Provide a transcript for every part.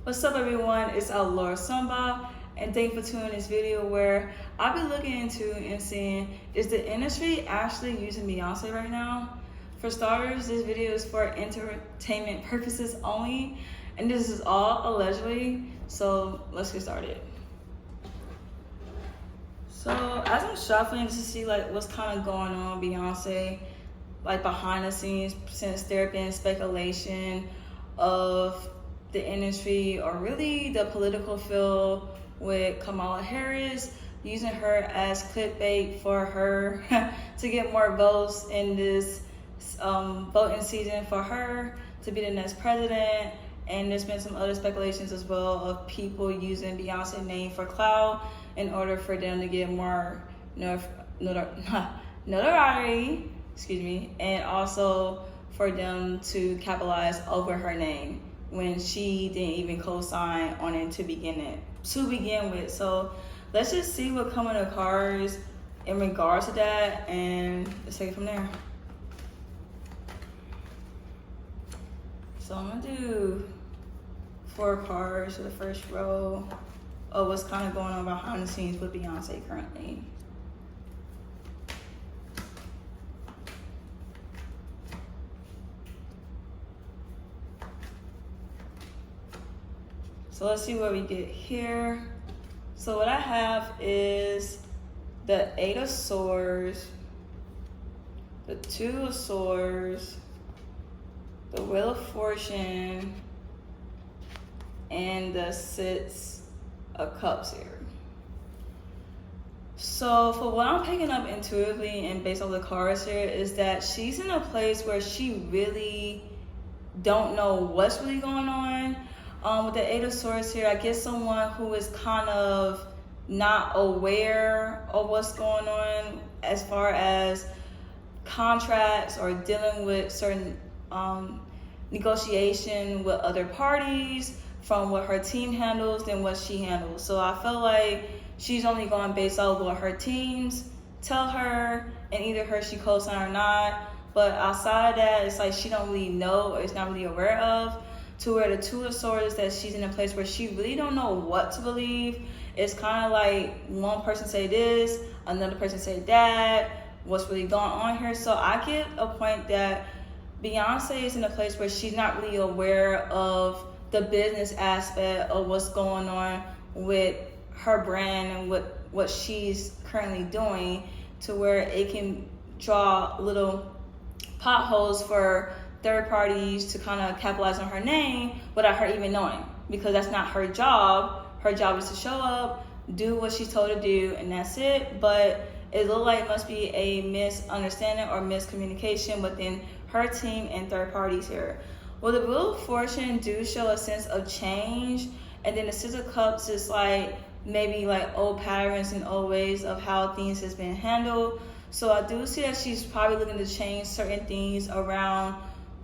What's up everyone, it's Laura Samba, and thank you for tuning in this video where I'll be looking into and seeing, is the industry actually using Beyonce right now? For starters, this video is for entertainment purposes only, and this is all allegedly, so let's get started. So as I'm shuffling to see like what's kind of going on with Beyonce, like behind the scenes, since there been speculation of the industry or really the political field with Kamala Harris using her as clickbait for her to get more votes in this voting season for her to be the next president. And there's been some other speculations as well of people using Beyonce's name for clout in order for them to get more notoriety, and also for them to capitalize over her name when she didn't even co-sign on it to begin with. So let's just see what come in the cards in regards to that, and let's take it from there. So I'm gonna do 4 cards for the first row of what's kind of going on behind the scenes with Beyonce currently. So let's see what we get here. So what I have is the 8 of Swords, the 2 of Swords, the Wheel of Fortune, and the 6 of Cups here. So for what I'm picking up intuitively and based on the cards here is that she's in a place where she really don't know what's really going on. With the 8 of Swords here, I guess someone who is kind of not aware of what's going on as far as contracts or dealing with certain negotiation with other parties from what her team handles than what she handles. So I feel like she's only going based off what her teams tell her, and either her she co-sign or not. But outside of that, it's like she don't really know or is not really aware of. To where the 2 of Swords, that she's in a place where she really don't know what to believe. It's kind of like one person say this, another person say that, what's really going on here. So I get a point that Beyonce is in a place where she's not really aware of the business aspect of what's going on with her brand and what she's currently doing, to where it can draw little potholes for third parties to kind of capitalize on her name without her even knowing, because that's not her job. Her job is to show up, do what she's told to do, and that's it. But it looked like it must be a misunderstanding or miscommunication within her team and third parties here. Well, the Wheel of Fortune do show a sense of change, and then the 6 of Cups is like maybe like old patterns and old ways of how things has been handled. So I do see that she's probably looking to change certain things around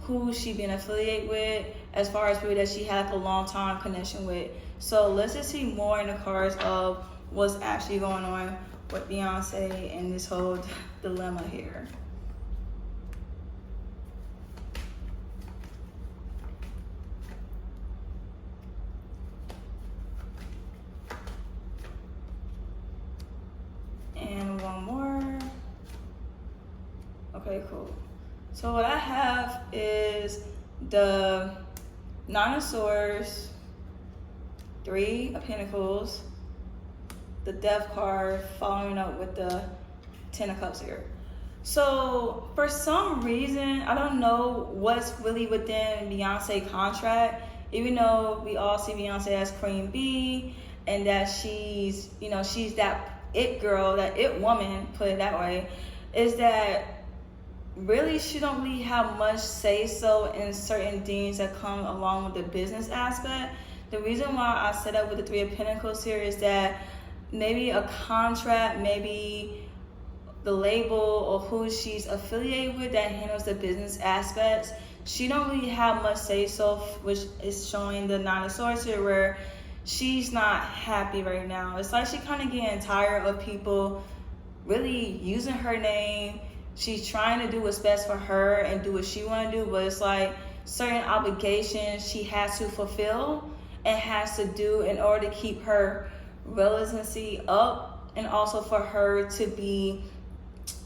who she been affiliated with, as far as people that she had a long time connection with. So let's just see more in the cards of what's actually going on with Beyonce and this whole dilemma here. And one more. Okay, cool. So what I have is the 9 of Swords, 3 of Pentacles, the Death card, following up with the 10 of Cups here. So for some reason, I don't know what's really within Beyonce's contract, even though we all see Beyonce as Queen Bee and that she's that it girl, that it woman, put it that way, is that really she don't really have much say so in certain things that come along with the business aspect. The reason why I set up with the 3 of Pentacles here is that maybe a contract, maybe the label or who she's affiliated with that handles the business aspects, she don't really have much say so, which is showing the 9 of Swords here, where she's not happy right now. It's like she kind of getting tired of people really using her name. She's trying to do what's best for her and do what she want to do, but it's like certain obligations she has to fulfill, and has to do in order to keep her relevancy up, and also for her to be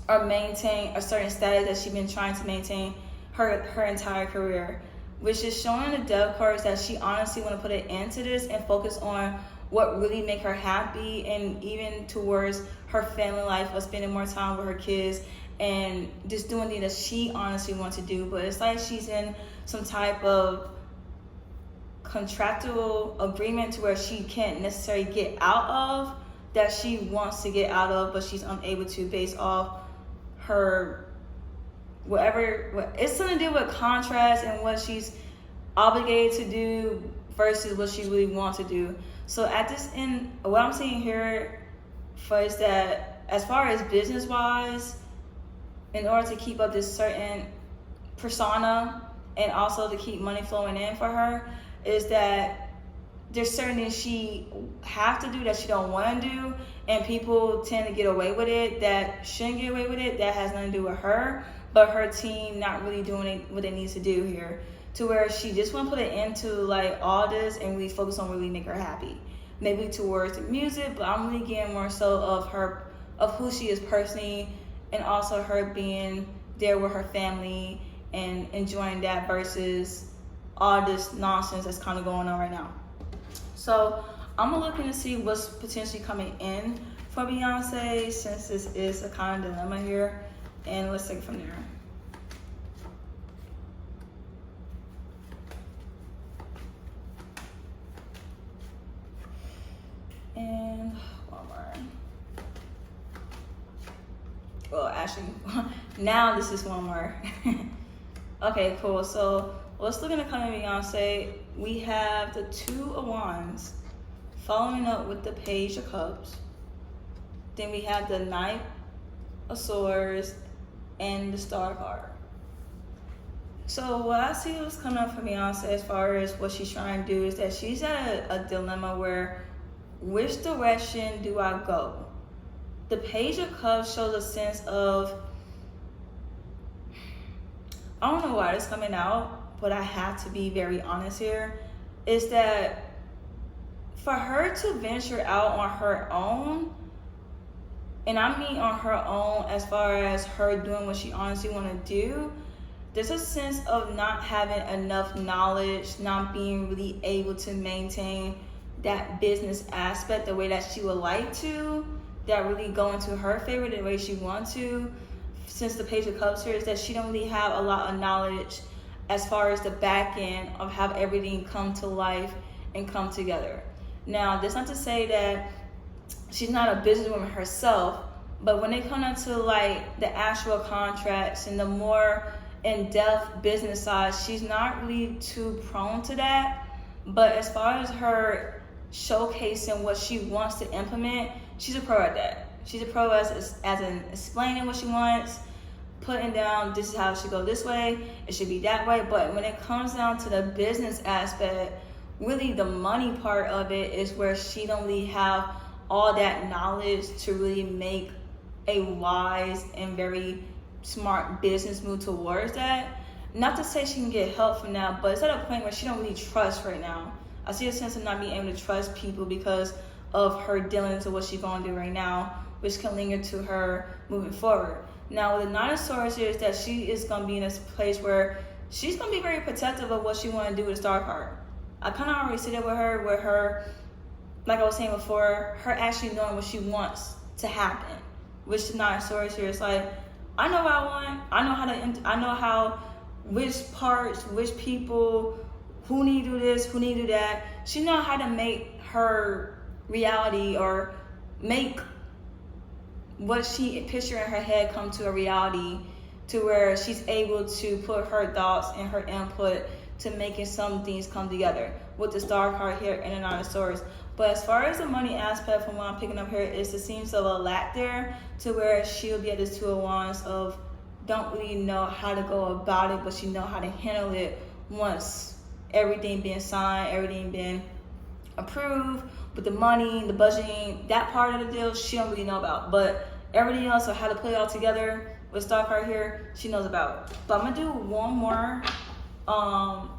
or maintain a certain status that she's been trying to maintain her entire career, which is showing the dev cards that she honestly want to put an end to this and focus on what really make her happy, and even towards her family life of spending more time with her kids and just doing things that she honestly wants to do. But it's like she's in some type of contractual agreement to where she can't necessarily get out of, that she wants to get out of, but she's unable to based off her whatever. It's something to do with contracts and what she's obligated to do versus what she really wants to do. So at this end, what I'm seeing here is that as far as business wise, in order to keep up this certain persona and also to keep money flowing in for her, is that there's certain things she have to do that she don't want to do, and people tend to get away with it that shouldn't get away with it, that has nothing to do with her, but her team not really doing it, what it needs to do here, to where she just want to put it into like all this and really focus on what really make her happy, maybe towards the music, but I'm really getting more so of her, of who she is personally, and also her being there with her family and enjoying that versus all this nonsense that's kind of going on right now. So I'm gonna look in to see what's potentially coming in for Beyonce, since this is a kind of dilemma here, and let's take it from there. And one more. Well, actually, now this is one more. Okay, cool. So let's look at the coming Beyonce. We have the Two of Wands, following up with the Page of Cups. Then we have the Knight of Swords and the Star card. So what I see was coming up for Beyonce as far as what she's trying to do is that she's at a dilemma where, which direction do I go? The Page of Cups shows a sense of, I don't know why it's coming out, but I have to be very honest here, is that for her to venture out on her own, and I mean on her own as far as her doing what she honestly want to do, there's a sense of not having enough knowledge, not being really able to maintain that business aspect the way that she would like to, that really go into her favor the way she wants to. Since the Page of Cups here is that she don't really have a lot of knowledge as far as the back end of how everything come to life and come together. Now, that's not to say that she's not a businesswoman herself, but when it comes down to like the actual contracts and the more in-depth business side, she's not really too prone to that. But as far as her showcasing what she wants to implement, she's a pro at that. She's a pro as in explaining what she wants, putting down, this is how it should go this way, it should be that way. But when it comes down to the business aspect, really the money part of it is where she don't really have all that knowledge to really make a wise and very smart business move towards that. Not to say she can get help from that, but it's at a point where she don't really trust right now. I see a sense of not being able to trust people because of her dealing with what she's going to do right now, which can linger to her moving forward. Now, with the Nine of Swords here is that she is going to be in this place where she's going to be very protective of what she want to do with the Star card. I kind of already see that with her, like I was saying before, her actually knowing what she wants to happen. Which the Nine of Swords here is like, I know what I want. I know how, which parts, which people, who need to do this, who need to do that. She knows how to make her reality or make what she picture in her head come to a reality, to where she's able to put her thoughts and her input to making some things come together with the Star card here and the Nine of Swords. But as far as the money aspect from what I'm picking up here, is it seems of a lack there, to where she'll be at this Two of Wands of don't really know how to go about it, but she know how to handle it once everything being signed, everything being approved, with the money, the budgeting, that part of the deal, she don't really know about. But everything else, or how to play it all together with Star card here, she knows about. But I'm gonna do one more,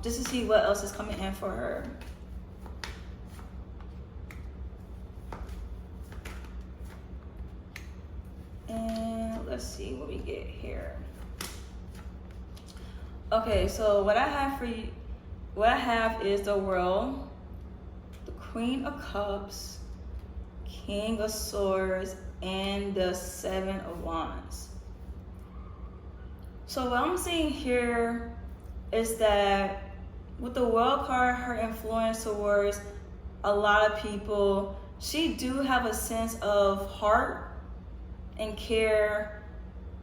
just to see what else is coming in for her. let's see what we get here. Okay, so what I have for you, what I have is the World, the Queen of Cups, King of Swords, and the Seven of Wands. So what I'm seeing here is that with the World card, her influence towards a lot of people, she do have a sense of heart and care,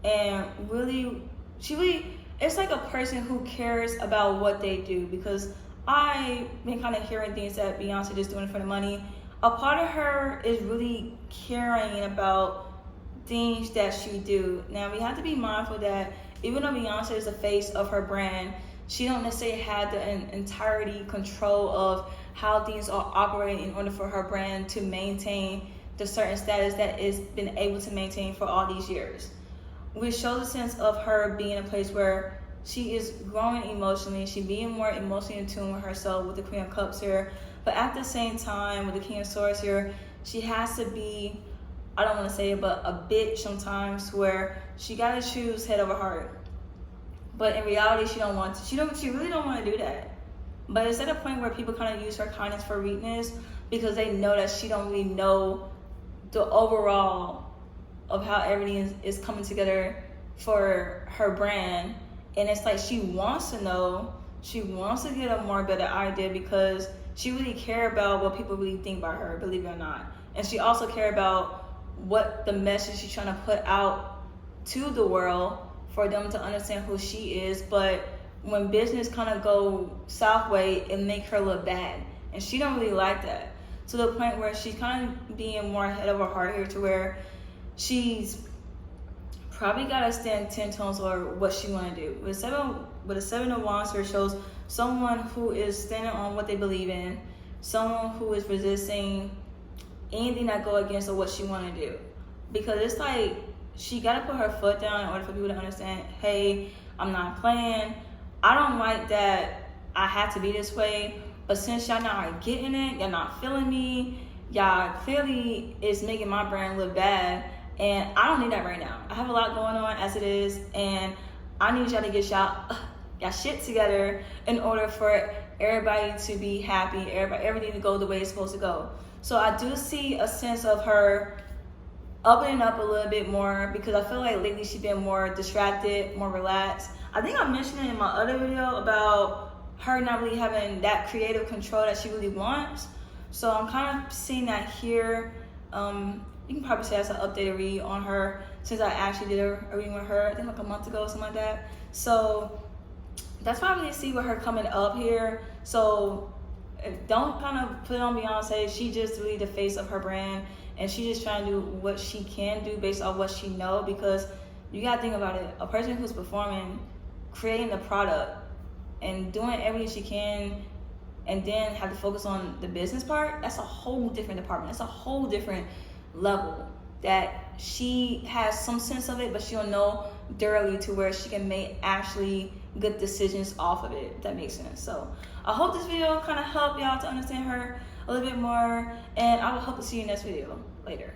and it's like a person who cares about what they do, because I've been kind of hearing things that Beyoncé just doing it for the money. A part of her is really caring about things that she do. Now we have to be mindful that even though Beyoncé is the face of her brand, she don't necessarily have the entirety control of how things are operating in order for her brand to maintain the certain status that it's been able to maintain for all these years. Which shows a sense of her being in a place where she is growing emotionally, she being more emotionally in tune with herself with the Queen of Cups here. But at the same time, with the King of Swords here, she has to be, I don't want to say it, but a bitch sometimes, where she got to choose head over heart. But in reality, she don't want to. She really don't want to do that. But it's at a point where people kind of use her kindness for weakness, because they know that she don't really know the overall of how everything is coming together for her brand. And it's like she wants to know, she wants to get a more better idea, because she really care about what people really think about her, believe it or not. And she also care about what the message she's trying to put out to the world for them to understand who she is. But when business kind of go southway, it make her look bad, and she don't really like that, to the point where she's kind of being more head over heart here, to where she's probably got to stand 10 tones over what she want to do. With a Seven of Wands here shows someone who is standing on what they believe in, someone who is resisting anything that go against what she want to do. Because it's like she got to put her foot down in order for people to understand, hey, I'm not playing. I don't like that I have to be this way, but since y'all not getting it, y'all not feeling me, y'all clearly is making my brand look bad. And I don't need that right now. I have a lot going on as it is, and I need y'all to get y'all shit together in order for everybody to be happy, everything to go the way it's supposed to go. So I do see a sense of her opening up a little bit more, because I feel like lately she's been more distracted, more relaxed. I think I mentioned it in my other video about her not really having that creative control that she really wants. So I'm kind of seeing that here. You can probably say that's an updated read on her, since I actually did a reading with her, I think like a month ago or something like that. So that's why I really see with her coming up here. So don't kind of put it on Beyonce. She just really the face of her brand, and she just trying to do what she can do based on what she know. Because you gotta think about it, a person who's performing, creating the product, and doing everything she can, and then have to focus on the business part, that's a whole different department. That's a whole different level that she has some sense of it, but she don't know thoroughly to where she can make actually good decisions off of it, if that makes sense. So I hope this video kind of helped y'all to understand her a little bit more, and I will hope to see you in the next video later.